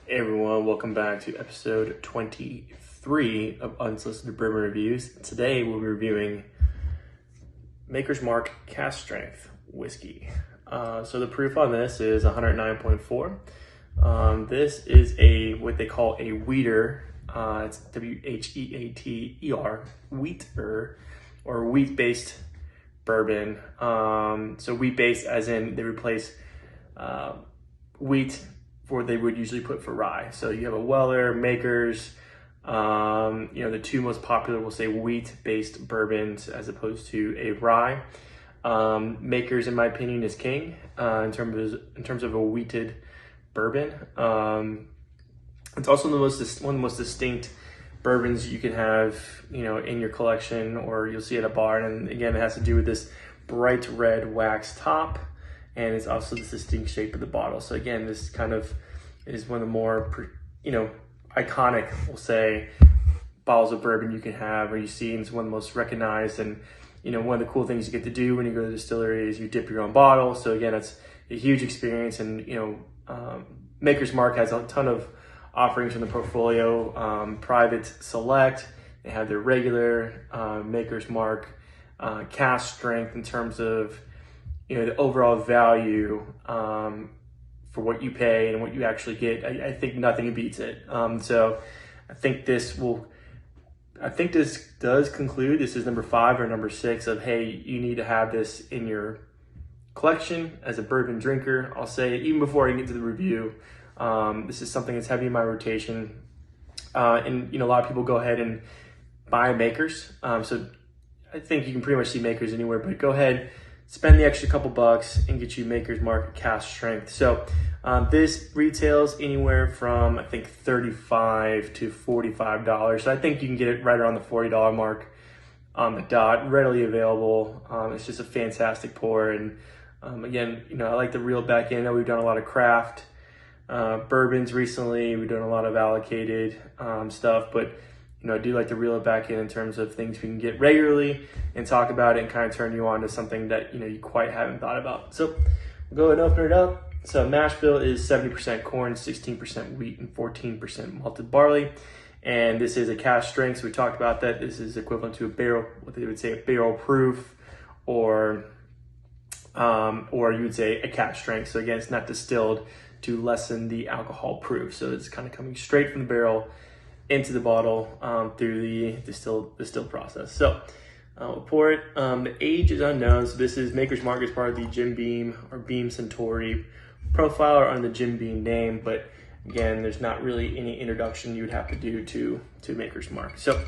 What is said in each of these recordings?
Hey everyone, welcome back to episode 23 of Unsolicited Bourbon Reviews. Today we'll be reviewing Maker's Mark Cask Strength Whiskey. So the proof on this is 109.4. This is what they call a wheater. It's W-H-E-A-T-E-R, wheater, or wheat-based bourbon. So wheat-based as in they replace wheat for they would usually put for rye. So you have a Weller, Makers, the two most popular, we'll say wheat-based bourbons as opposed to a rye. Makers, in my opinion, is king in terms of a wheated bourbon. It's also one of the most distinct bourbons you can have, in your collection, or you'll see at a bar. And again, it has to do with this bright red wax top, and it's also this distinct shape of the bottle. So again, this kind of is one of the more, iconic, we'll say, bottles of bourbon you can have, or you see, and it's one of the most recognized. And one of the cool things you get to do when you go to the distillery is you dip your own bottle. So again, it's a huge experience. And Maker's Mark has a ton of offerings from the portfolio. Private Select, they have their regular Maker's Mark Cask Strength in terms of the overall value for what you pay and what you actually get. I think nothing beats it. So I think this does conclude. This is number 5 or number 6 of, hey, you need to have this in your collection as a bourbon drinker. I'll say even before I get to the review, this is something that's heavy in my rotation. And a lot of people go ahead and buy Makers. So I think you can pretty much see Makers anywhere, but go ahead, spend the extra couple bucks and get you Maker's Mark Cask Strength. So this retails anywhere from, I think, $35 to $45. So I think you can get it right around the $40 mark on the dot, readily available. It's just a fantastic pour. And again, I like to reel back in. I know we've done a lot of craft bourbons recently. We've done a lot of allocated stuff, but I do like to reel it back in terms of things we can get regularly and talk about it and kind of turn you on to something that you quite haven't thought about. So we'll go ahead and open it up. So mash bill is 70% corn, 16% wheat, and 14% malted barley. And this is a cask strength, so we talked about that. This is equivalent to a barrel, what they would say a barrel proof, or you would say a cask strength. So again, it's not distilled to lessen the alcohol proof. So it's kind of coming straight from the barrel into the bottle through the distill process. So we'll pour it. The age is unknown. So this is Maker's Mark is part of the Jim Beam or Beam Centauri profile, or on the Jim Beam name. But again, there's not really any introduction you would have to do to Maker's Mark. So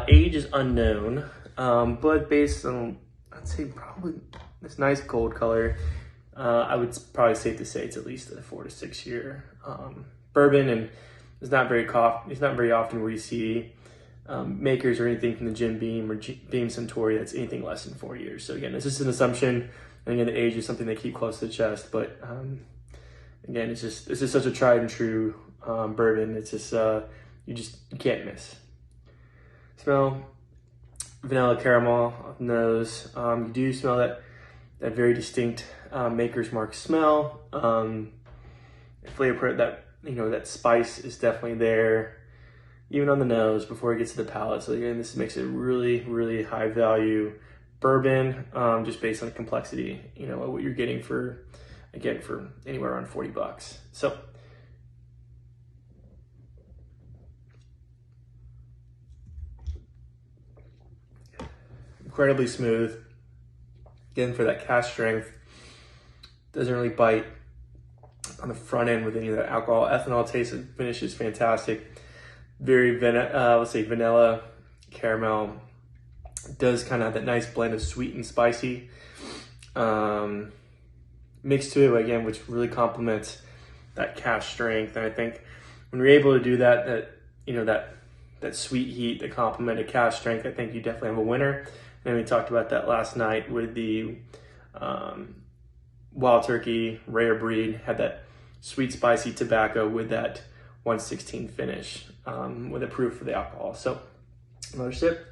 age is unknown, but based on, I'd say probably this nice gold color, I would probably safe to say it's at least a 4 to 6 year bourbon. And it's not very often where you see Makers or anything from the Jim Beam or Beam Centauri that's anything less than 4 years. So again, it's just an assumption. And again, the age is something they keep close to the chest. But again, this is such a tried and true bourbon. It's just you can't miss. Smell vanilla caramel on the nose. You do smell that very distinct Maker's Mark smell. Flavor that that spice is definitely there, even on the nose before it gets to the palate. So again, this makes it really, really high value bourbon, just based on the complexity, what you're getting for anywhere around $40. So incredibly smooth. Again, for that cask strength, doesn't really bite on the front end with any of that alcohol. Ethanol taste and finish is fantastic. Very vanilla caramel. It does kind of have that nice blend of sweet and spicy mixed to it again, which really complements that cask strength. And I think when you're able to do that sweet heat that complemented cask strength, I think you definitely have a winner. And we talked about that last night with the Wild Turkey Rare Breed, had that sweet spicy tobacco with that 116 finish with a proof for the alcohol. So another sip.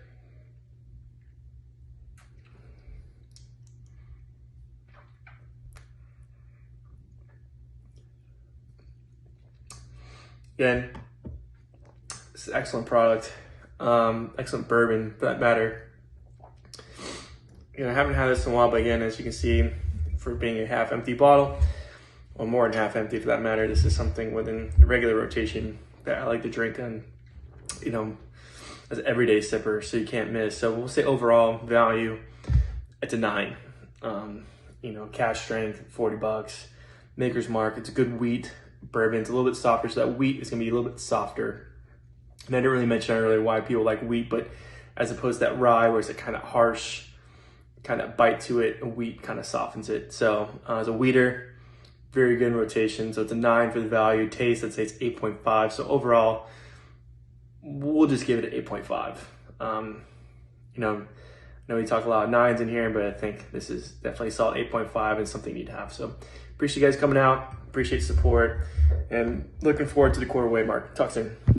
Again, it's an excellent product, excellent bourbon for that matter. You know, I haven't had this in a while, but again, as you can see, for being a half empty bottle, or more than half empty for that matter, this is something within the regular rotation that I like to drink on, you know, as an everyday sipper, so you can't miss. So we'll say overall value, it's a 9. You know, cash strength, $40. Maker's Mark, it's a good wheat bourbon. It's a little bit softer, so that wheat is gonna be a little bit softer. And I didn't really mention earlier why people like wheat, but as opposed to that rye, where it's a kind of harsh, kind of bite to it, wheat kind of softens it. So as a wheater, very good in rotation. So it's a 9 for the value. Taste, I'd say it's 8.5. So overall, we'll just give it an 8.5. You know, I know we talk a lot of 9s in here, but I think this is definitely solid 8.5 and something you need to have. So appreciate you guys coming out. Appreciate the support and looking forward to the quarter way mark. Talk soon.